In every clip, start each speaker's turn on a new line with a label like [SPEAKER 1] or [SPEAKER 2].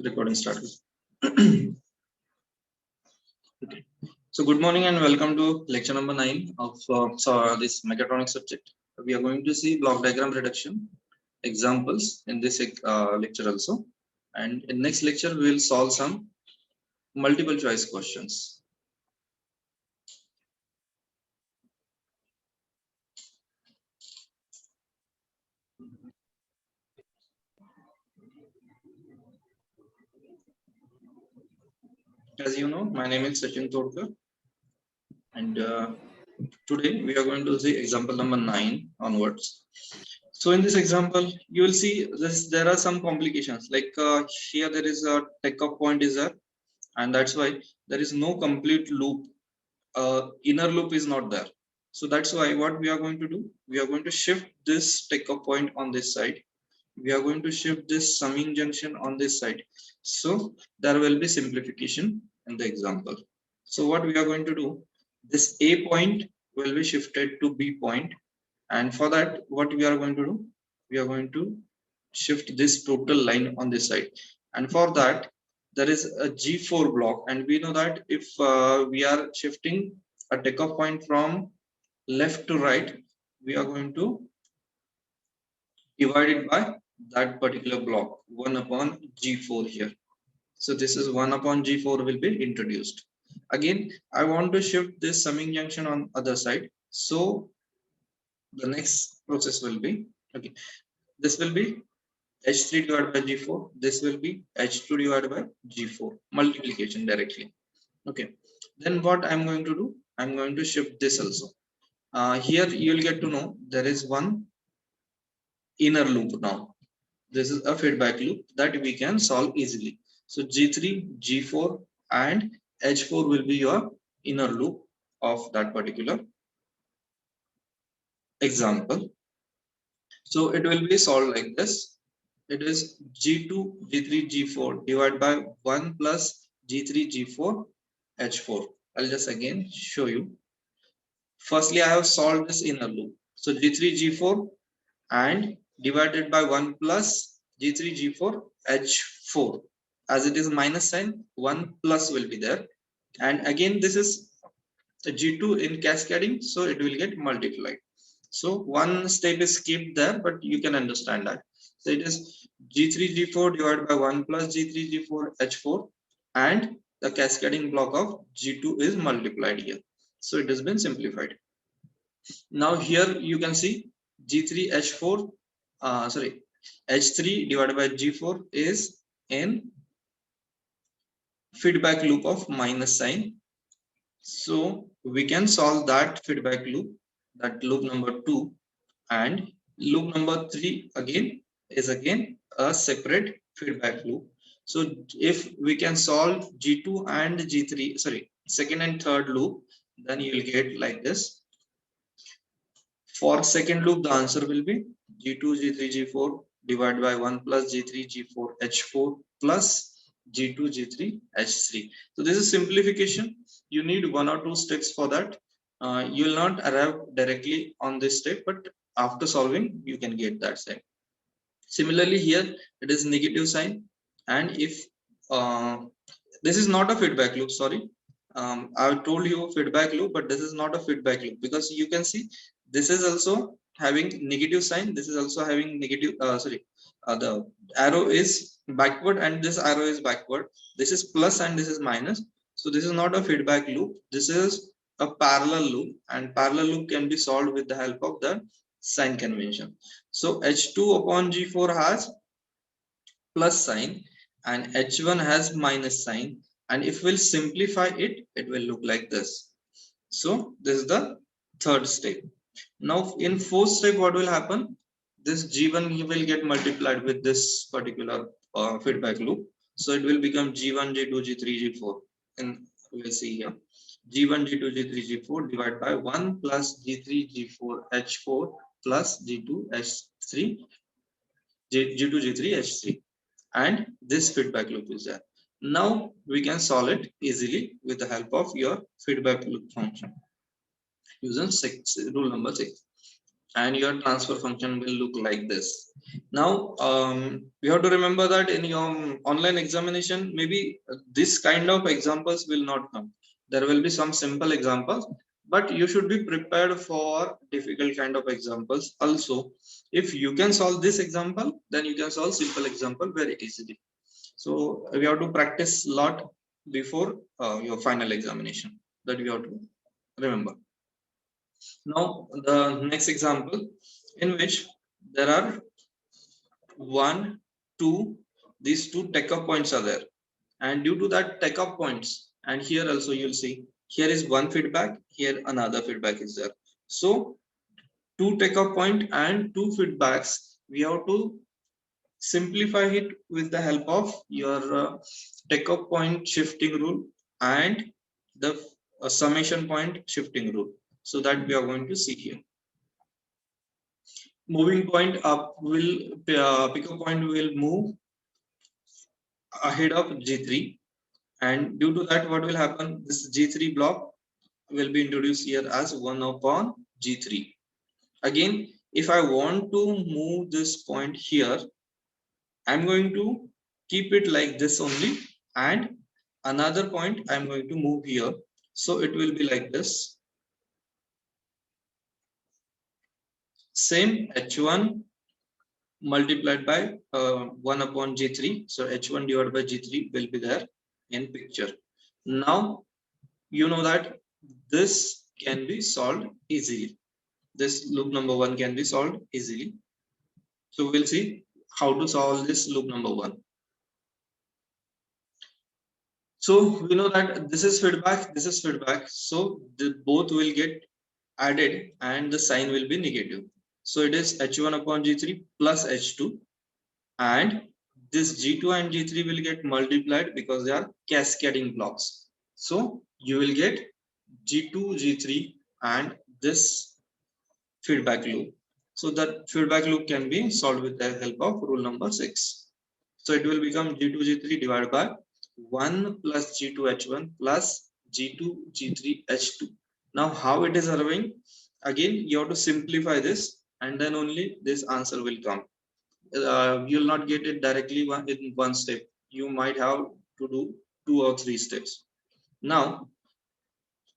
[SPEAKER 1] Recording started. Okay. So good morning and welcome to lecture number 9 of this mechatronics subject. We are going to see block diagram reduction examples in this lecture also. And in next lecture, we will solve some multiple choice questions. As you know, my name is Sachin Todkar, and today we are going to see example number 9 onwards. So in this example, you will see this. There are some complications. Like here, there is a takeoff point is there, and that's why there is no complete loop. Inner loop is not there. So that's why what we are going to do, we are going to shift this takeoff point on this side. We are going to shift this summing junction on this side. So there will be simplification in the example. So what we are going to do, this A point will be shifted to B point, and for that what we are going to do, we are going to shift this total line on this side, and for that there is a G4 block, and we know that if we are shifting a takeoff point from left to right, we are going to divide it by that particular block 1 upon G4 here. So this is 1 upon G4 will be introduced. Again, I want to shift this summing junction on other side. So the next process will be, okay, this will be H3 divided by G4. This will be H2 divided by G4, multiplication directly. Okay. Then what I'm going to do, I'm going to shift this also. Here you'll get to know there is one inner loop now. This is a feedback loop that we can solve easily. So G3, G4 and H4 will be your inner loop of that particular example. So it will be solved like this. It is G2, G3, G4 divided by 1 plus G3, G4, H4. I'll just again show you. Firstly, I have solved this inner loop. So G3, G4 and divided by 1 plus G3, G4, H4. As it is minus sign, 1 plus will be there. And again, this is G2 in cascading, so it will get multiplied. So one step is skipped there, but you can understand that. So it is G3, G4 divided by 1 plus G3, G4, H4, and the cascading block of G2 is multiplied here. So it has been simplified. Now here you can see G3, H4, H3 divided by G4 is in feedback loop of minus sign. So we can solve that feedback loop, that loop number 2, and loop number 3 again is again a separate feedback loop. So if we can solve G2 and G3, second and third loop, then you will get like this. For second loop, the answer will be G2, G3, G4 divided by 1 plus G3, G4, H4 plus G2, G3, H3. So this is simplification. You need 1 or 2 steps for that. You will not arrive directly on this step, but after solving, you can get that sign. Similarly, here it is negative sign, and if this is not a feedback loop, sorry, I told you feedback loop, but this is not a feedback loop, because you can see this is also having negative sign, this is also having negative, the arrow is backward and this arrow is backward, this is plus and this is minus. So this is not a feedback loop, this is a parallel loop, and parallel loop can be solved with the help of the sign convention. So H2 upon G4 has plus sign and H1 has minus sign, and if we'll simplify it, it will look like this. So this is the third step. Now in fourth step, what will happen? This G1 will get multiplied with this particular feedback loop. So it will become G1, G2, G3, G4. And we'll see here. G1, G2, G3, G4 divided by 1 plus G3, G4, H4 plus G2, H3, G2, G3, H3. And this feedback loop is there. Now we can solve it easily with the help of your feedback loop function using rule number 6. and your transfer function will look like this. Now you have to remember that in your online examination, maybe this kind of examples will not come. There will be some simple examples, but you should be prepared for difficult kind of examples also. If you can solve this example, then you can solve simple example very easily. So we have to practice a lot before your final examination, that we have to remember. Now the next example, in which there are one, two, these two take-up points are there, and due to that take-up points, and here also you'll see here is one feedback, here another feedback is there. So two take-up point and two feedbacks, we have to simplify it with the help of your take-up point shifting rule and the summation point shifting rule. So that we are going to see here. Moving point up will pickup point will move ahead of G3, and due to that what will happen, this G3 block will be introduced here as 1 upon G3. Again, if I want to move this point here, I'm going to keep it like this only, and another point I'm going to move here, so it will be like this. Same H1 multiplied by 1 upon G3. So H1 divided by G3 will be there in picture. Now you know that this can be solved easily. This loop number 1 can be solved easily. So we'll see how to solve this loop number 1. So we know that this is feedback, this is feedback. So both will get added and the sign will be negative. So it is H1 upon G3 plus H2, and this G2 and G3 will get multiplied because they are cascading blocks. So you will get G2, G3 and this feedback loop. So that feedback loop can be solved with the help of rule number 6. So it will become G2, G3 divided by 1 plus G2, H1 plus G2, G3, H2. Now how it is arriving? Again, you have to simplify this and then only this answer will come. You'll not get it directly in one step. You might have to do 2 or 3 steps. Now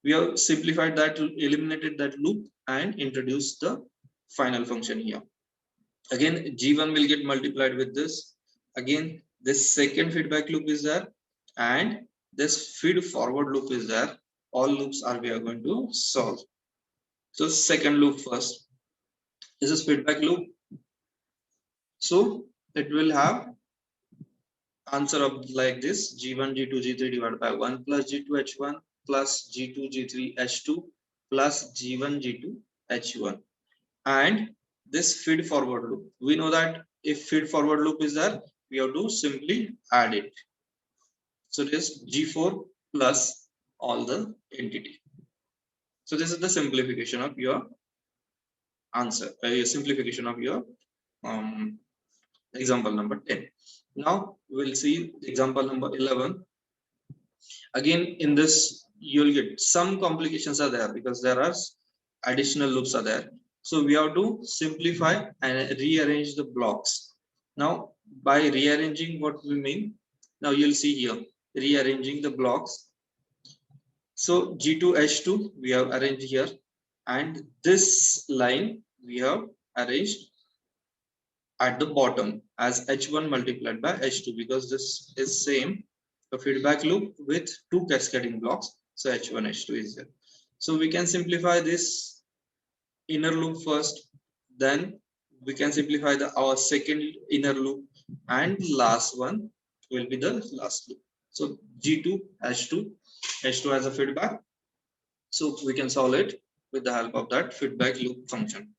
[SPEAKER 1] we have simplified that, eliminated that loop and introduced the final function here. Again, G1 will get multiplied with this. Again, this second feedback loop is there and this feed forward loop is there. All loops are we are going to solve. So second loop first. This is feedback loop. So it will have answer of like this: G1, G2, G3 divided by 1 plus G2, H1 plus G2, G3, H2 plus G1, G2, H1. And this feed forward loop, we know that if feed forward loop is there, we have to simply add it. So it is G4 plus all the entity. So this is the simplification of your answer, simplification of your example number 10. Now we'll see example number 11. Again, in this you'll get some complications are there because there are additional loops are there. So we have to simplify and rearrange the blocks. Now by rearranging, what we mean, now you'll see here rearranging the blocks. So G2, H2 we have arranged here, and this line we have arranged at the bottom as H1 multiplied by H2, because this is same a feedback loop with two cascading blocks. So H1, H2 is there. So we can simplify this inner loop first, then we can simplify our second inner loop, and last one will be the last loop. So G2, H2, H2 has a feedback. So we can solve it with the help of that feedback loop function.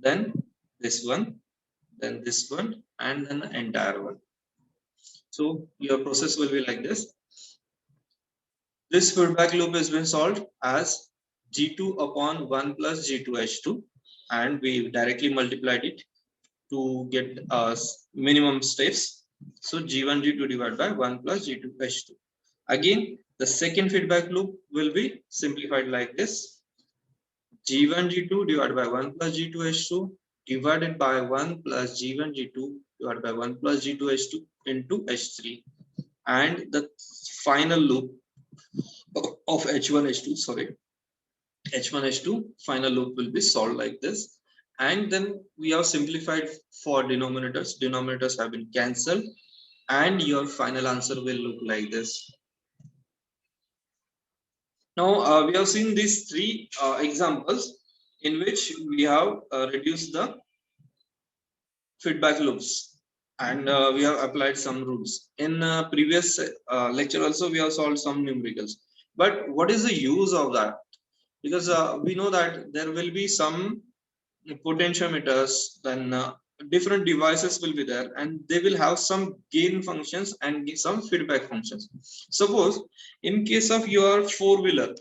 [SPEAKER 1] Then this one, then this one, and then the entire one. So your process will be like this. This feedback loop has been solved as G2 upon 1 plus G2H2, and we directly multiplied it to get minimum steps. So G1, G2 divided by 1 plus G2H2. Again, the second feedback loop will be simplified like this. G1 G2 divided by 1 plus G2 H2 divided by 1 plus G1 G2 divided by 1 plus G2 H2 into H3, and the final loop of H1 H2, sorry, H1 H2 final loop will be solved like this. And then we have simplified for denominators have been cancelled, and your final answer will look like this. Now we have seen these three examples in which we have reduced the feedback loops, and we have applied some rules. In previous lecture also we have solved some numericals. But what is the use of that? Because we know that there will be some potentiometers, then different devices will be there, and they will have some gain functions and some feedback functions. Suppose in case of your four-wheeler,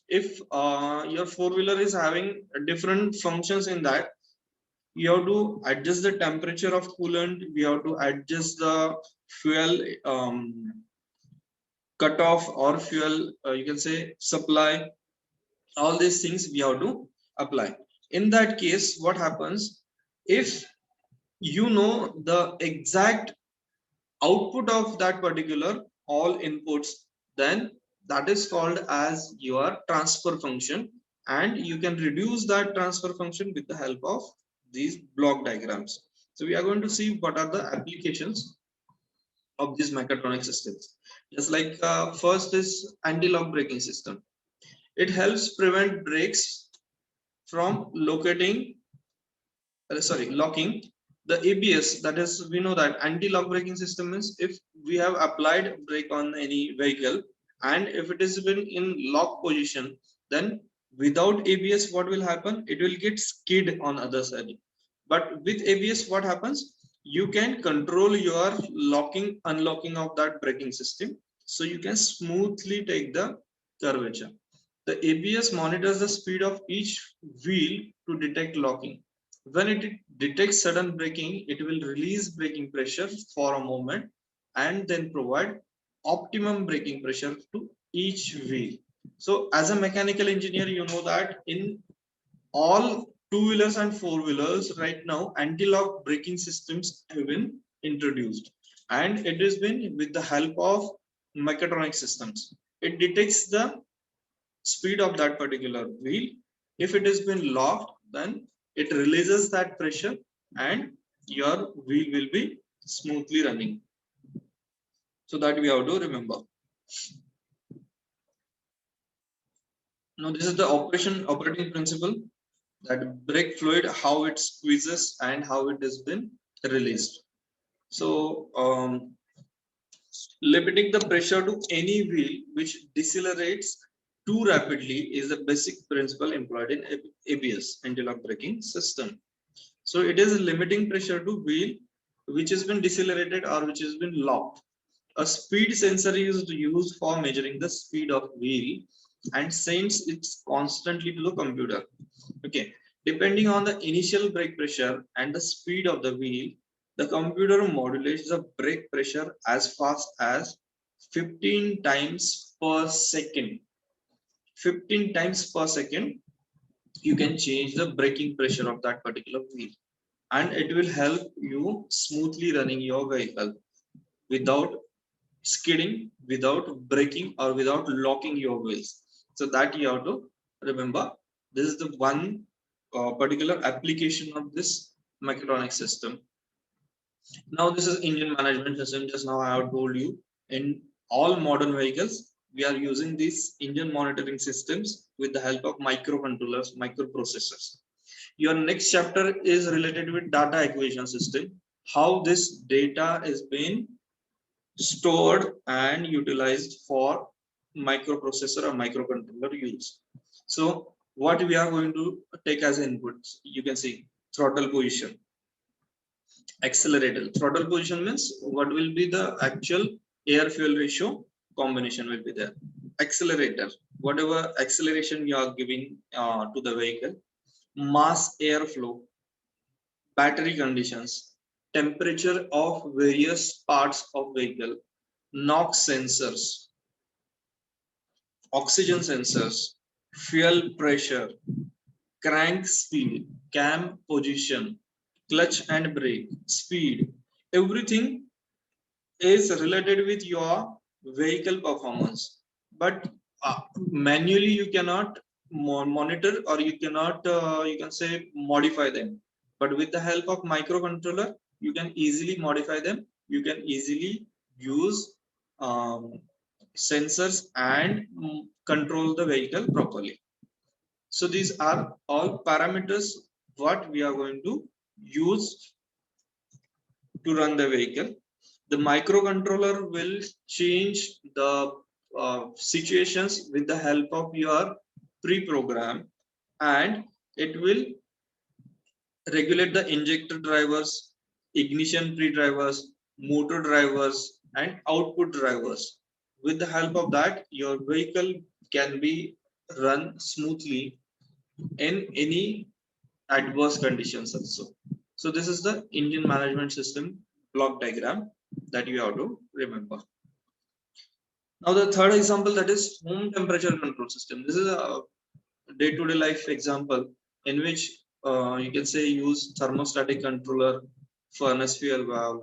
[SPEAKER 1] if your four-wheeler is having different functions in that, you have to adjust the temperature of coolant, we have to adjust the fuel cutoff or fuel you can say supply. All these things we have to apply. In that case, what happens, if you know the exact output of that particular all inputs, then that is called as your transfer function, and you can reduce that transfer function with the help of these block diagrams. So we are going to see what are the applications of these mechatronic systems. Just like first is anti-lock braking system. It helps prevent brakes from locking the ABS. That is, we know that anti-lock braking system is if we have applied brake on any vehicle and if it is been in lock position, then without ABS what will happen, it will get skid on other side. But with ABS what happens, you can control your locking unlocking of that braking system, so you can smoothly take the curvature. The ABS monitors the speed of each wheel to detect locking. When it detects sudden braking, it will release braking pressure for a moment and then provide optimum braking pressure to each wheel. So as a mechanical engineer, you know that in all two-wheelers and four-wheelers right now, anti-lock braking systems have been introduced, and it has been with the help of mechatronic systems. It detects the speed of that particular wheel. If it has been locked, then it releases that pressure and your wheel will be smoothly running. So that we have to remember. Now this is the operating principle, that brake fluid, how it squeezes and how it has been released. So limiting the pressure to any wheel which decelerates too rapidly is the basic principle employed in ABS, anti-lock braking system. So it is limiting pressure to wheel which has been decelerated or which has been locked. A speed sensor is used for measuring the speed of wheel and sends it constantly to the computer. Okay, depending on the initial brake pressure and the speed of the wheel, the computer modulates the brake pressure as fast as 15 times per second. 15 times per second, you can change the braking pressure of that particular wheel, and it will help you smoothly running your vehicle without skidding, without braking, or without locking your wheels. So that you have to remember. This is the one particular application of this mechatronic system. Now this is engine management system. Just now I have told you, in all modern vehicles we are using these engine monitoring systems with the help of microcontrollers, microprocessors. Your next chapter is related with data acquisition system, how this data is being stored and utilized for microprocessor or microcontroller use. So what we are going to take as inputs, you can see throttle position, accelerator. Throttle position means what will be the actual air fuel ratio combination will be there. Accelerator, whatever acceleration you are giving to the vehicle. Mass airflow, battery conditions, temperature of various parts of vehicle, NOx sensors, oxygen sensors, fuel pressure, crank speed, cam position, clutch and brake, speed, everything is related with your vehicle performance. But manually you cannot monitor, or you cannot you can say modify them. But with the help of microcontroller, you can easily modify them. You can easily use sensors and control the vehicle properly. So these are all parameters what we are going to use to run the vehicle. The microcontroller will change the situations with the help of your pre-program, and it will regulate the injector drivers, ignition pre-drivers, motor drivers, and output drivers. With the help of that, your vehicle can be run smoothly in any adverse conditions also. So this is the engine management system block diagram that you have to remember. Now the third example, that is home temperature control system. This is a day-to-day life example in which you can say use thermostatic controller, furnace fuel valve,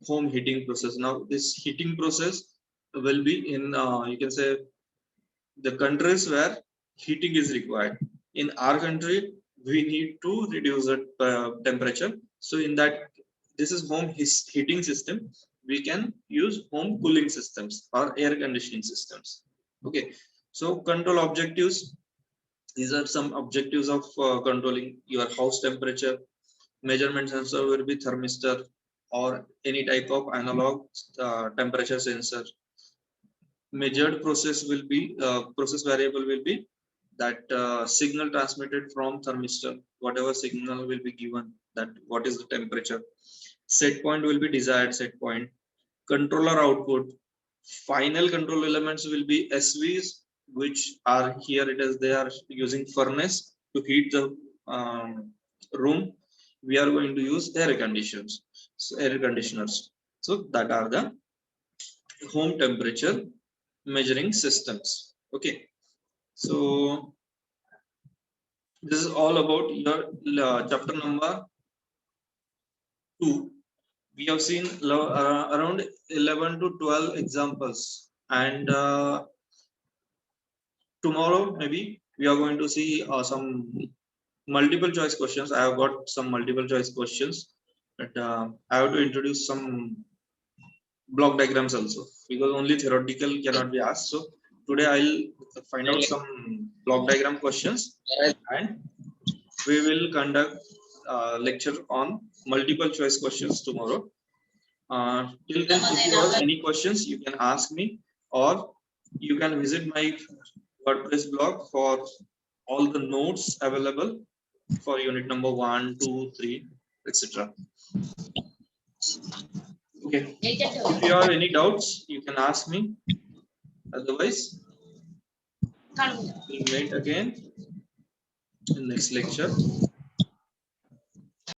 [SPEAKER 1] home heating process. Now this heating process will be in you can say the countries where heating is required. In our country, we need to reduce the temperature. So in that, this is home heating system. We can use home cooling systems or air conditioning systems. Okay. So control objectives. These are some objectives of controlling your house temperature. Measurement sensor will be thermistor or any type of analog temperature sensor. Measured process will be process variable will be that signal transmitted from thermistor, whatever signal will be given, that what is the temperature. Set point will be desired set point. Controller output, final control elements will be SVs, which are here it is they are using furnace to heat the room. We are going to use air conditions, so air conditioners. So that are the home temperature measuring systems. Okay, so this is all about your chapter number 2. We have seen around 11 to 12 examples, and tomorrow maybe we are going to see some multiple choice questions. I have got some multiple choice questions, but I have to introduce some block diagrams also, because only theoretical cannot be asked. So today I'll find out some block diagram questions, and we will conduct lecture on multiple choice questions tomorrow. Till then, if you have any questions, you can ask me, or you can visit my WordPress blog for all the notes available for unit number 1, 2, 3, etc. Okay, if you have any doubts, you can ask me. Otherwise, we'll meet again in next lecture.